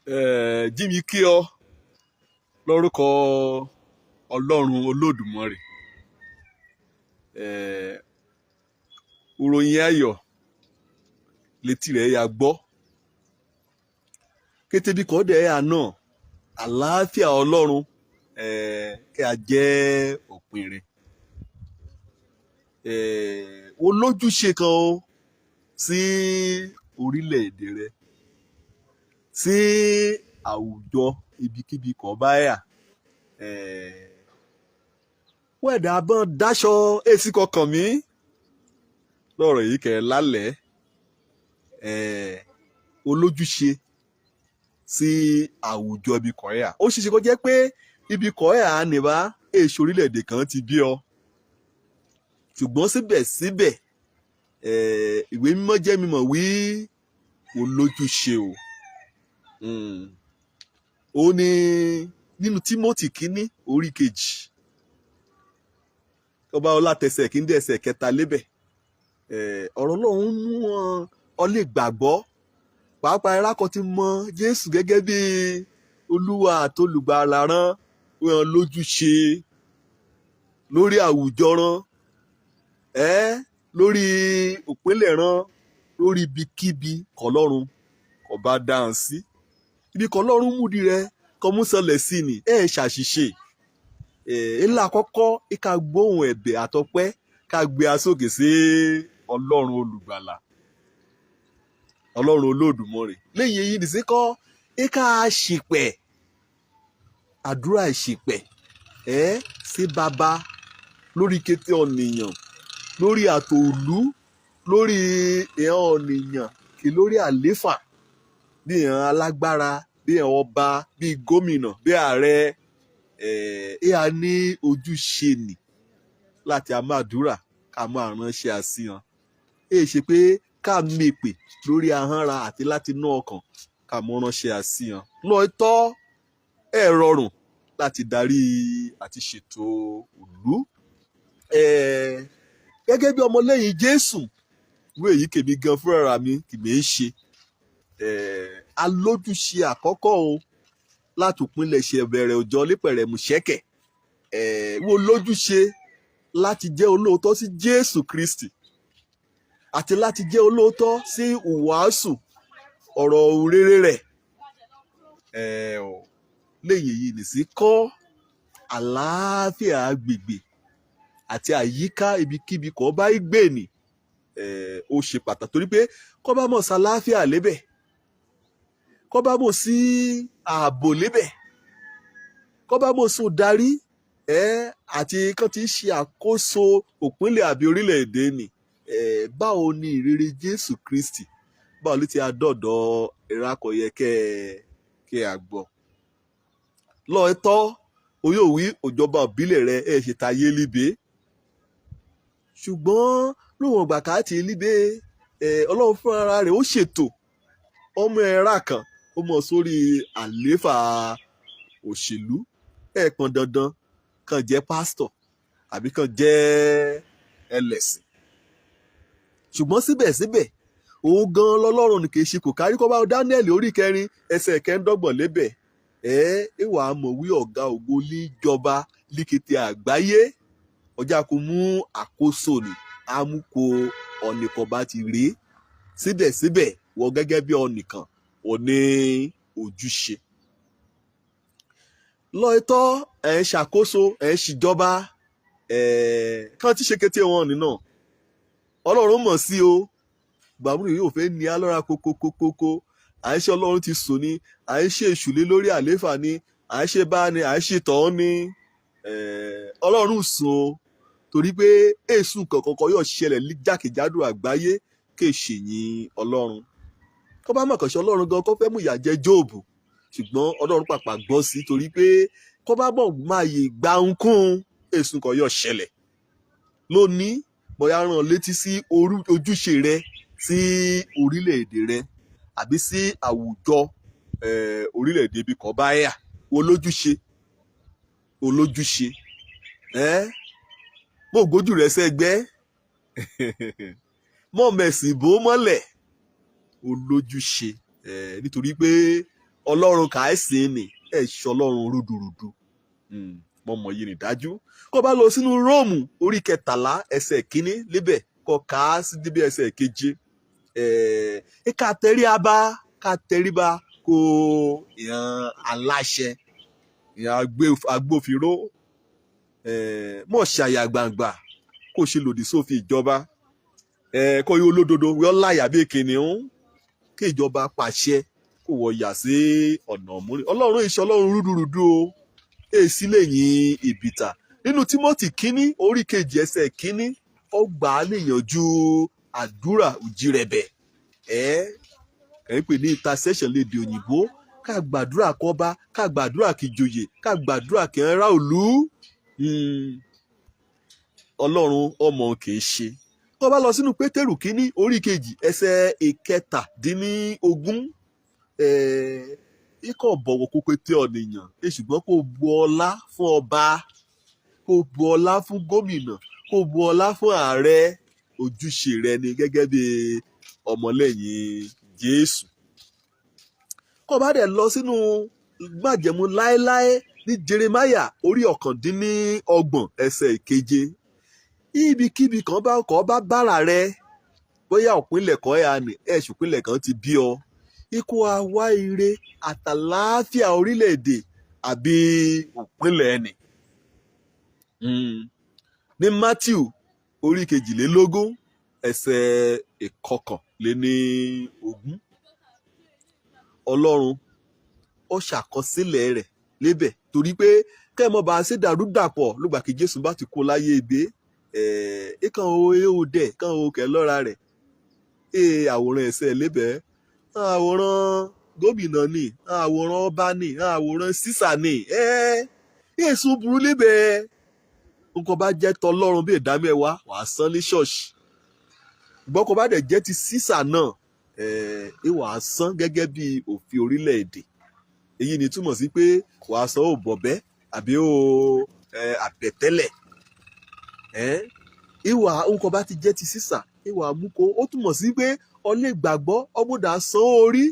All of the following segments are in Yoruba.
Jími kí ọ lórúkọ Ọlọ́run Olódùmarè. Ìròyìn ayọ̀ létí rẹ̀ ya gbọ́. Kété bí kò dẹ̀ àná àlàáfíà Ọlọ́run kí a jẹ́ òpin rẹ̀. O lójúṣe kan o sí orílẹ̀-èdè rẹ̀, sí àwùjọ ibikíbi kan báyà. Wẹ́ẹ̀dà bọ́n dáṣọ èsì kọkàn mí lọ́rọ̀ yìí kẹ̀ lálẹ́. Olójúṣe sí àwùjọ ibi kan yà. Ó ṣeéṣe kó jẹ́ pé ibi kan yà nìbá èso orílẹ̀-èdè kan ti bí ọ. Ṣùgbọ́n síbẹ̀síbẹ̀ ìwé mímọ́ jẹ́ mímọ̀ wí olójúṣe o. Ó ní nínú Tímótì kínní orí 2 ọba ọlátẹsẹ̀ kí ń dẹ̀sẹ̀ 3 lébẹ̀. Ọ̀rọ̀ Ọlọ́run mú wọn ọ lè gbàgbọ́, pàápàá ẹ̀rá kan ti mọ Jésù gẹ́gẹ́ bí Olúwa àtolùgbàlà rán wọn lójúṣe lórí àwùjọ rán, lórí òpínlẹ̀ rán, lórí ibikíbi kọlọ́run kò bá dáhùn sí. Ibi kọlọ́run múdi rẹ kọ mú sọlẹ̀ sí ni ṣàṣìṣe. Ńlá àkọ́kọ́ ká gbóhùn ẹ̀bẹ̀ àtọpẹ́ ká gbé asókè sí Ọlọ́run olùgbàlà, Ọlọ́run Olódùmarè. Lẹ́yìn èyí nìsí kọ́ ká ṣìpẹ̀, àdúrà ìṣìpẹ̀ sí bàbá lórí kété ọ̀nìyàn, lórí àtòlú, lórí ìhàn ọ̀nìyàn kì lórí àléfà, bí ìhàn alágbára, bí ìhàn ọba, bí gómìnà, bí ààrẹ. A ní ojúṣe nì láti a máa dúrà ká máa ránṣẹ́ àsíyàn. Ṣe pé ká mèpè lórí ahọ́nra àti láti inú ọkàn ká mọ́ ránṣẹ́ àsíyàn. Lóòótọ́ rọrùn láti darí àti ṣètò ìlú. Gẹ́gẹ́ bí ọmọlẹ́yìn Jésù, ìwé yìí kèmí gan fúnra mi kì mí ṣe. Alójúṣe àkọ́kọ́ o láti òpinlẹ̀ ṣe bẹ̀rẹ̀ òjò lépẹ̀rẹ̀ mùṣẹ́kẹ̀. Wo lójúṣe láti jẹ́ olóòótọ́ sí Jésù Kristi àti láti jẹ́ olóòótọ́ sí ìwàásù ọ̀rọ̀ rere rẹ̀. Lẹ́yìn èyí nìsí kọ́ àlàáfíà agbègbè àti àyíká ibikíbi kọ́ bá gbé ni. Ó ṣe pàtàkì torí pé kọ́ bá mọ̀ sí àlàáfíà lébẹ̀, kọ́ bá mọ̀ sí ààbò lébẹ̀, kọ́ bá mọ̀ sí darí àti kán ti ṣe àkóso òpínlẹ̀ àbí orílẹ̀-èdè ni. Báwo ni ìrere Jésù Kristi báwo ló ti adọ́dọ̀ ìrákọ̀yẹ kẹ́ a gbọ́. Lóòótọ́ oyè òwí òjọba òbílẹ̀ rẹ̀ ṣe tayé líbe, ṣùgbọ́n lóun ọgbà káàtì líbe Ọlọ́run fún ara rẹ̀ ó ṣètò ọmọ ẹ̀rá kan ó mọ̀ sórí àléfà òṣèlú. Pọn dandan kàn jẹ́ pásítọ̀ àbí kàn jẹ́ ẹlẹ́sìn. Ṣùgbọ́n síbẹ̀síbẹ̀ òun gan lọ́lọ́run ní kì í ṣe kò kárí kọ́ bá Dáníẹ́lì orí 4 ẹsẹ̀ 9 lébẹ̀. Ìwà àmọ̀wí ọ̀gá ògo líjọba líkété àgbáyé ọjà kò mú àkóso ní amúkò ọ̀nìkan bá ti rí. Síbẹ̀síbẹ̀ wọ gẹ́gẹ́ bí ọ̀nìkan ò ní ojúṣe. Lóòótọ́ ṣàkóso ṣìjọba kán tí ṣe kété wọn nínà. Ọlọ́run mọ̀ sí o, gbàmúrò yóò fẹ́ ní alọ́ra kókókókó. À ń ṣe Ọlọ́run ti sùn ni, à ń ṣe ìṣùlé lórí àléfà ni, à ń ṣe bá ni, à ń ṣe tọ́ ni. Ọlọ́run sùn o, torí pé èsùn kankan yóò ṣẹlẹ̀ jákèjádò àgbáyé kéṣèyìn Ọlọ́run. Kọ́ bá mọ̀ kànṣẹ́ Ọlọ́run gan kó fẹ́ mú ìyà jẹ Jóòbù, ṣùgbọ́n Ọlọ́run pàpà gbọ́ sí torí pé kọ́ bá mọ̀ máa yè gba nkún èsùn kan yóò ṣẹlẹ̀. Lónìí bóyá rán létí sí ojúṣe rẹ sí orílẹ̀-èdè rẹ àbí sí àwùjọ orílẹ̀-èdè ibi kan báyà. Olójúṣe mo gbójú rẹ sẹ́gbẹ́ mọ̀ mẹ̀sìn bó mọ́lẹ̀. Olójúṣe nítorí pé ọlọ́run kàásìn ni ẹ̀ ṣe ọlọ́run rúdurùdu mo mọ̀ yìí nìdájú. kó bá lọ sínú róòmù orí 13 ẹsẹ̀ kínní lébẹ̀ kó kà á sí débi ẹsẹ̀ keje ká tẹríba kó ìran aláṣẹ ìran agbófinró mọ̀ ṣàyà gbangba kó ṣe lòdì sófin ìjọba kó yọ olódodo yọ láyà bí kìnìún kí ìjọba pàṣẹ kó wọ yà sí ọ̀nà múrin. ọlọ́run ìṣọ́ ọlọ́run rúdurùdu o èsì lẹ́yìn ìbìtà. nínú Tímótì kínní orí 2 ẹsẹ̀ kínní ó gbà á níyànjú àdúrà òjìrẹ̀bẹ̀ kàn ń pè ní intercession lédè òyìnbó ká gbàdúrà kọ́ba ká gbàdúrà kíjòyè ká gbàdúrà kí ń ra òlú. ọlọ́run ọmọ kìí ṣe. tó bá lọ sínú Pétérù kínní orí 2 ẹsẹ̀ 17 ikọ̀ bọ̀wọ̀ kó pété ọ̀nìyàn ṣùgbọ́n kó bu ọlá fún ọba kó bu ọlá fún gómìnà kó bu ọlá fún ààrẹ ojúṣe rẹ ni gẹ́gẹ́ bí ọmọlẹ́yìn Jésù. kó bá dẹ̀ lọ sínú májẹ̀mú láéláé ní Jeremáyà orí 29 ẹsẹ̀ 7 ibikíbi kan bá bára rẹ bóyá òpinlẹ̀ kan ẹ̀ àní ẹ̀ṣù òpinlẹ̀ kan ti bí ọ ikú àwa ire àtàláfíà orílẹ̀-èdè àbí òpinlẹ̀ ẹni. ní Matthew orí 22 ẹsẹ̀ 21 ọlọ́run ó ṣàkọsílẹ̀ rẹ̀ lébẹ̀ torí pé kẹ́mọ́ bá a ṣe dàrúdàpọ̀ lùgbà kí Jésù bá ti kó láyé ibẹ̀ ìkàn o dẹ̀ kàn o kẹ́ lọ́ra rẹ̀ àwòrán ẹ̀sẹ̀ lébẹ̀ àwòrán gómìnà ni àwòrán ọba ni àwòrán sísà ni èso burú lébẹ̀ nǹkan bá jẹ́ tọlọ́run bí ìdámẹ́wàá wàá san ní ṣọ́ọ̀ṣì ìgbọ́n kó bá dẹ̀ jẹ́ ti sísà náà wàá san gẹ́gẹ́ bí òfin orílẹ̀-èdè. èyí ni túmọ̀ sí pé wàá san ó bọ̀bẹ́ àbí ó àbẹ̀tẹ́lẹ̀ ìwà nǹkan bá ti jẹ́ ti sísà ìwà àmúkọ ó túmọ̀ sí pé ọlẹ́ ìgbàgbọ́ ọgbọ́dọ̀ san orí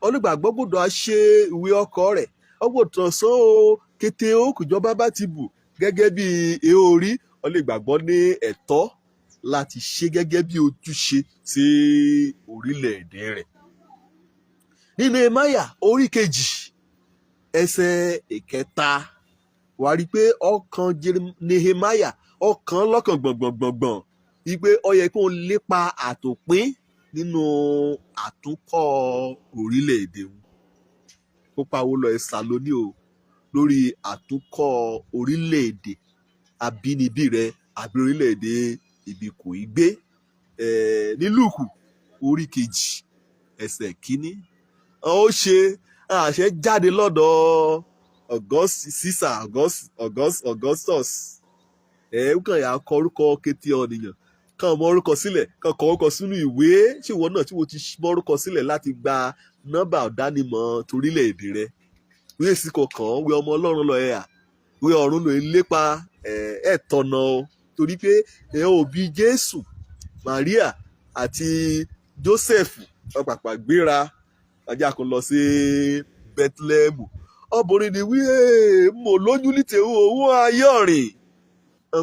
ọlẹ́ ìgbàgbọ́ gbọ́dọ̀ ṣe ìwé ọkọ̀ rẹ̀ ọgbọ́dọ̀ san kété òkùjọba bá ti bù gẹ́gẹ́ bí orí ọlẹ́ ìgbàgbọ́ ní ẹ̀tọ́ láti ṣe gẹ́gẹ́ bí ojúṣe sí orílẹ̀-èdè rẹ̀. ní Nehemiah orí 2 ẹsẹ̀ 3 wà á rí i pé ọkàn Nehemiah ọkàn lọ́kàn gbọ̀ngbọ̀ngbọ̀ngbọ̀n wípé ó yẹ kó lépa àtòpín nínú àtúnkọ́ orílẹ̀-èdè wọn. kópa wo lọ ẹ̀sà lónìí o lórí àtúnkọ́ orílẹ̀-èdè abínibí rẹ àbí orílẹ̀-èdè ibi kò í gbé. ní Lúùkù orí 2 ẹsẹ̀ 1 ó ṣe àṣẹ jáde lọ́dọ̀ Augustus kàn yà kọ orúkọ kété ọ̀nìyàn kàn mọ orúkọ sílẹ̀ kàn kọ orúkọ sínú ìwé ṣìwọ náà tí wọ́n ti mọ orúkọ sílẹ̀ láti gba nọ́mbà ọ̀dánimọ̀ torílẹ̀-èdè rẹ wíyè sí kọ̀ọ̀kan wí ọmọ ọlọ́run lọ wí ọ̀run lọ lépa tọ̀nà o torí pé òbí Jésù Maria àti Joseph ọ̀pàpà gbéra ajá kan lọ sí Bethlehem ọbùnrin ni wí mo lóyún ní tèwọ́ owó ayọ̀rìn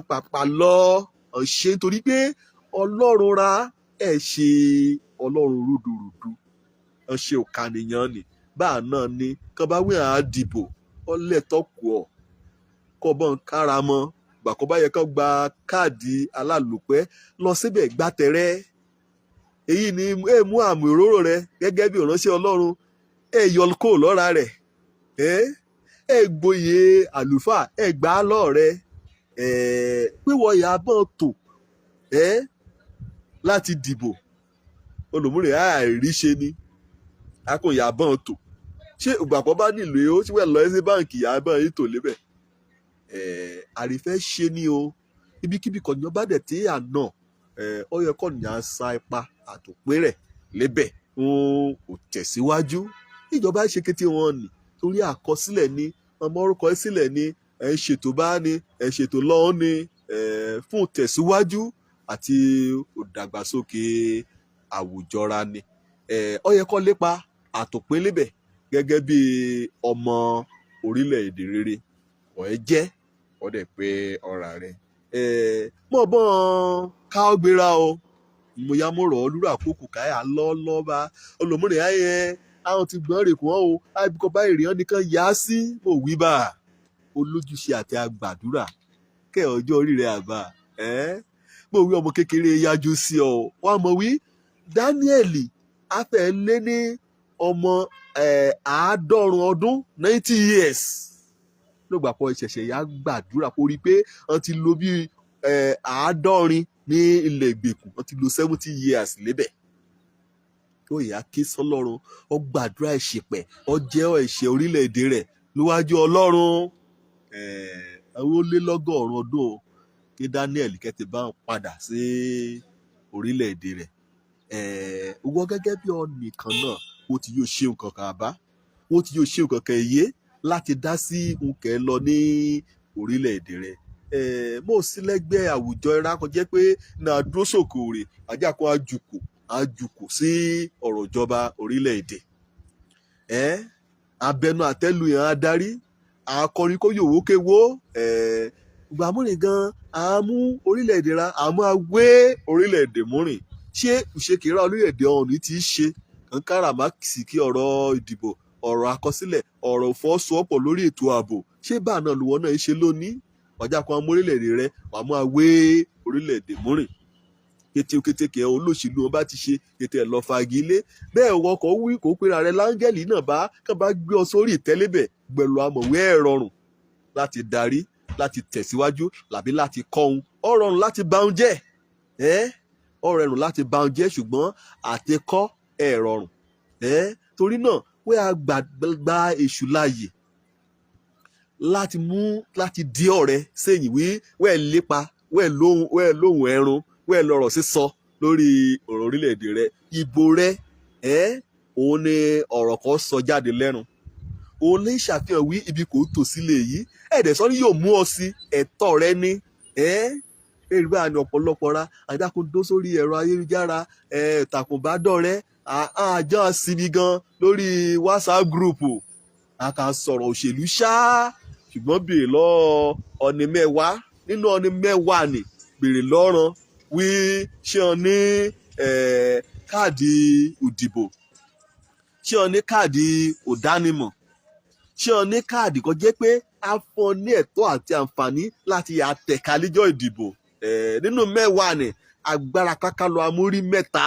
pàpà lọ ṣe nítorí pé ọlọ́run ra ṣe ọlọ́run rúdurùdu ṣe òkànìyàn ni báà náà ni kán bá wí àá dìbò ọlẹ́tọ̀kù ọ̀ kọ́ bọ́n kára mọ́ gbàkọ́ bá yẹ kán gba káàdì alálòpẹ́ lọ síbẹ̀ gbàtẹ̀rẹ́ èyí ni mú àmì òróró rẹ gẹ́gẹ́ bí ìránṣẹ́ ọlọ́run yọ kó lọ́ra rẹ̀ gboyè àlùfáà gbà á lọ́ọ̀ rẹ̀ píwọ ìyàbọ̀ tò láti dìbò olùmúrè àìríṣe ni akọ ìyàbọ̀ tò ṣé ìgbàpọ̀ bá nílò yìí ó ti wẹ̀ lọ sí báǹkì ìyàbọ̀ yìí tò lébẹ̀ àrífẹ́ ṣe ni o ibikíbi kọ̀ọ̀yàn bá dẹ̀ tí àná ó yẹ kọ́ọ̀yàn sa ipa àtòpé rẹ̀ lébẹ̀ ó tẹ̀síwájú ìjọba ṣe kété wọn nì torí àkọsílẹ̀ ni ọmọ orúkọ sílẹ̀ ni ṣètò bá ní ṣètò lọ́wọ́ ní fún tẹ̀síwájú àti ìdàgbàsókè àwùjọra ni ó yẹ kó lépa àtòpín lébẹ̀ gẹ́gẹ́ bí ọmọ orílẹ̀-èdè rere ọ̀ẹ́ jẹ́ ọ̀dẹ̀ pé ọ̀rà rẹ̀ mọ̀ bọ́n ká ọ́ gbéra o mo ya mo rọ̀ ọ́ lúrà àkókò káyà lọ́ọ́lọ́ba olùmúrẹ̀ ayẹ àwọn ti gbọ́n rè kún ọ́ o àbíkọ́ báyìí rèé nìkan yá sí mo wí bá olójúṣe àti agbàdúrà kẹ́ ọjọ́ orí rẹ̀ àbá mo wí ọmọ kékeré yájú sí ọ wá mọ̀ wí Dáníẹ́lì afẹ́ lé ní ọmọ 100 ọdún 90 years ló gbà pọ̀ ìṣẹ̀ṣẹ̀ yá gbàdúrà kó rí i pé wọ́n ti lo bí 70 ní ilẹ̀ ìgbèkùn wọ́n ti lo 70 years lébẹ̀ ó yà ké sọ́lọ́run ó gbàdúrà ìṣèpẹ̀ ó jẹ́ ẹ̀ṣẹ̀ orílẹ̀-èdè rẹ̀ níwájú Ọlọ́run àwọn ó lé lọ́gọ́rùn ọdún kí Daniel kẹ́tẹ̀ bá ń padà sí orílẹ̀-èdè rẹ̀ wọ́n gẹ́gẹ́ bí ọ̀nìkan náà ó ti yóò ṣe nǹkan kan àbá ó ti yóò ṣe nǹkan kan èyí láti dá sí nǹkan lọ ní orílẹ̀-èdè rẹ̀ mo sì lẹ́gbẹ́ àwùjọ ìra kan jẹ́ pé náà dúró sòkòrè àjàkọ́ àjùkò sí ọ̀rọ̀ ìjọba orílẹ̀-èdè abẹnú àtẹ́lu yẹn adarí akọrin kó yòówó kéwó gbàmúrin gan àmú orílẹ̀-èdè ra àmú awé orílẹ̀-èdè múrin ṣé ìṣèkìrá orílẹ̀-èdè ọ̀hún ní ti ṣe kankara mákìsìkì ọ̀rọ̀ ìdìbò ọ̀rọ̀ àkọsílẹ̀ ọ̀rọ̀ ìfọwọ́sowọ́pọ̀ lórí ètò ààbò ṣé bá náà lùwọ́ náà ṣe lónìí ọjà kan amú orílẹ̀-èdè rẹ wàá mú awé orílẹ̀-èdè múrin kété kẹ olóṣèlú wọn bá ti ṣe kété ẹ lọ fagilé bẹ́ẹ̀ wọ́n kọ́ wí kó pera rẹ láńgẹ́lì náà kàn bá gbé ọ sórí ìtẹ́lẹ́bẹ̀ gbẹ̀lú amọ̀wé ẹ̀ rọrùn láti darí láti tẹ̀síwájú làbí láti kọ́ ohun ó rọrùn láti bá ohun jẹ́ ó rọrùn láti bá ohun jẹ́ ṣùgbọ́n àtikọ́ ẹ̀ rọrùn torí náà wẹ́ a gba èṣù láàyè láti di ọ̀rẹ́ sẹ́yìn wẹ́ lépa wẹ́ lóhùn ẹrun wẹ́ lọ́rọ̀ sísọ lórí ọ̀rọ̀ orílẹ̀-èdè rẹ ìbò rẹ òun ni ọ̀rọ̀ kan sọ jáde lẹ́nu òun ní ṣàfihàn wí ibi kò tò sílẹ̀ yìí ẹ̀ẹ́dẹ̀ sọ ni yóò mú ọ sí ẹ̀tọ́ rẹ ní èrè bá ní ọ̀pọ̀lọpọ̀ ra àdàkùndó sórí ẹ̀rọ ayélujára ìtàkùnbádọ́rẹ́ àjọ síbi gan lórí WhatsApp group a kà sọ̀rọ̀ òṣèlú ṣáá ṣùgbọ́n béèrè lọ́ọ́ ọ̀nì mẹ́wàá nínú ọ̀nì mẹ́wàá ni béèrè lọ́rùn wí ṣé ọ ní káàdì òdìbò ṣé ọ ní káàdì òdánimọ̀ ṣé ọ ní káàdì kan jẹ́ pé a fún ọ ní ẹ̀tọ́ àti àǹfààní láti àtẹ̀ka lọ́jọ́ ìdìbò nínú mẹ́wàá ni agbára kákálọ amórí mẹ́ta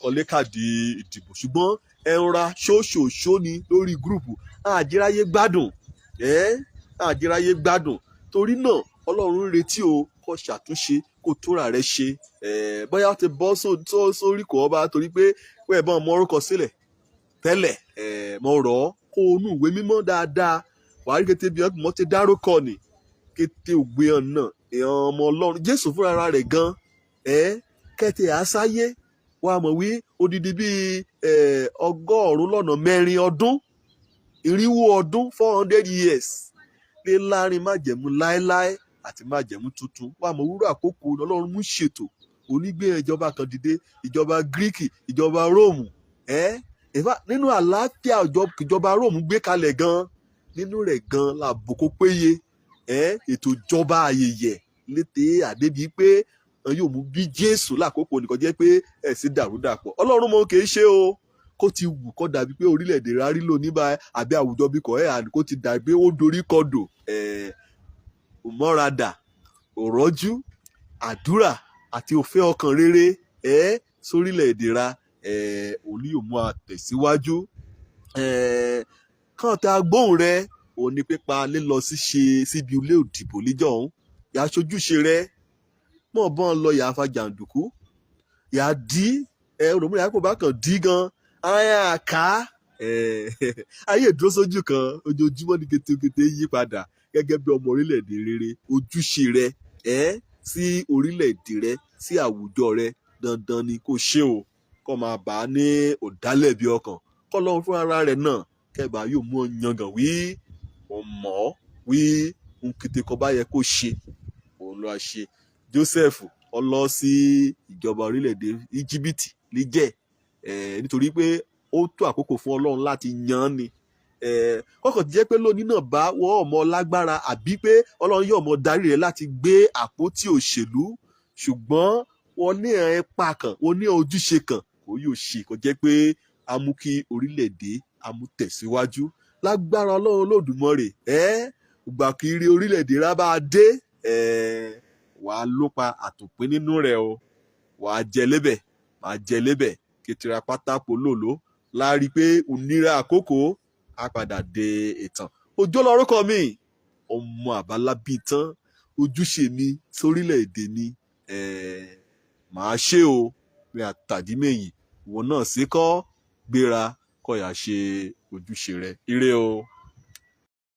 kọ́lé káàdì ìdìbò ṣùgbọ́n ẹ̀rọ ṣóṣòṣó ni lórí gúrùpù àjíráyé gbádùn torí náà Ọlọ́run ń retí o kó ṣàtúnṣe kó tóra rẹ ṣe bóyá ti bọ́ sórí kò ọba torí pé wẹ́ẹ̀ bá ọmọ orúkọ sílẹ̀ tẹ́lẹ̀ mo rọ̀ ọ́ kó o nú ìwé mímọ́ dáadáa wàá rí kété bí wọ́n ti dárúkọ ni kété ògbé hàn náà èèyàn ọmọ Ọlọ́run Jésù fúnra rẹ̀ gan kẹ́tẹ àṣàyé wà mọ̀ wí odidi bíi 100 ọdún 400 years lé láàrin májẹ̀mú láéláé àti májẹ̀mú tuntun wà mọ̀ wúrọ̀ àkókò Ọlọ́run mú ṣètò onígbé ìjọba kan dìde ìjọba Gíríkì ìjọba Róòmù nínú àlàáfíà ìjọba Róòmù gbé kalẹ̀ gan nínú rẹ̀ gan làbò kó péye ètò ìjọba ayẹyẹ létè àdébí pé yóò mú bí Jésù lákòókò nìkan jẹ́ pé ẹ̀sìn dàrúdàpọ̀ Ọlọ́run mọ̀ kì í ṣe o kó ti wù kó dàbí pé orílẹ̀-èdè rárí lò níbà àbí àwùjọ bí kò àní kó ti dàbí ó dorí kodò òmọ́radà òrọ́jú àdúrà àti òfin ọkàn rere sórílẹ̀-èdè ra òní yóò mú àtẹ̀síwájú kàn tá a gbóhùn rẹ òun ni pípa lílọ síbi ilé òdìbò níjọ́ ọ̀hún yà á ṣojúṣe rẹ mọ̀ bọ́n lọ yà á fa jàǹdùkú yà á dí òròmúlẹ̀ àpò bá kàn dí gan ayé àká ayé ìdúró sójú kan ojoojúmọ́ ní ketekete yí padà gẹ́gẹ́ bí ọmọ orílẹ̀-èdè rere ojúṣe rẹ sí orílẹ̀-èdè rẹ sí àwùjọ rẹ dandan ni kò ṣe o kó máa bá a ní ọ̀dálẹ̀bí ọkàn kọ́ lọ́run fún ara rẹ̀ náà kẹ́bàá yóò mú ọ yangàn wí ọmọ wí nkìtì kan bá yẹ kó ṣe òun ló a ṣe Joseph ó lọ sí ìjọba orílẹ̀-èdè Íjíbítì níjẹ̀ nítorí pé ó tó àkókò fún Ọlọ́run láti yan án ni kọ́kọ́ ti jẹ́ pé lónìí náà bá wọ́n ọmọ lágbára àbí pé ọlọ́run yóò mọ darí rẹ̀ láti gbé àpótí òṣèlú, ṣùgbọ́n wọ́n ní ipa kan, wọ́n ní ojúṣe kan kò yóò ṣe kò jẹ́ pé a mú kí orílẹ̀-èdè a mú tẹ̀síwájú lágbára ọlọ́run Olódùmarè. Ìgbà kiri orílẹ̀-èdè rà bá dé, wàá lópa àtòpín nínú rẹ̀ o, wàá jẹ lébẹ̀, màá jẹ lébẹ̀, kẹtìrà pátákó lòló láàrí pé òníra àkókò á padà dé ìtàn. Òjó lórúkọ mi, ọmọ àbálábí tán, ojúṣe mi sórílẹ̀-èdè ni màá ṣe o, pé àtàdímẹ̀yìn ìwọ náà ṣe kọ́ gbéra kó yá ṣe ojúṣe rẹ. Ire o.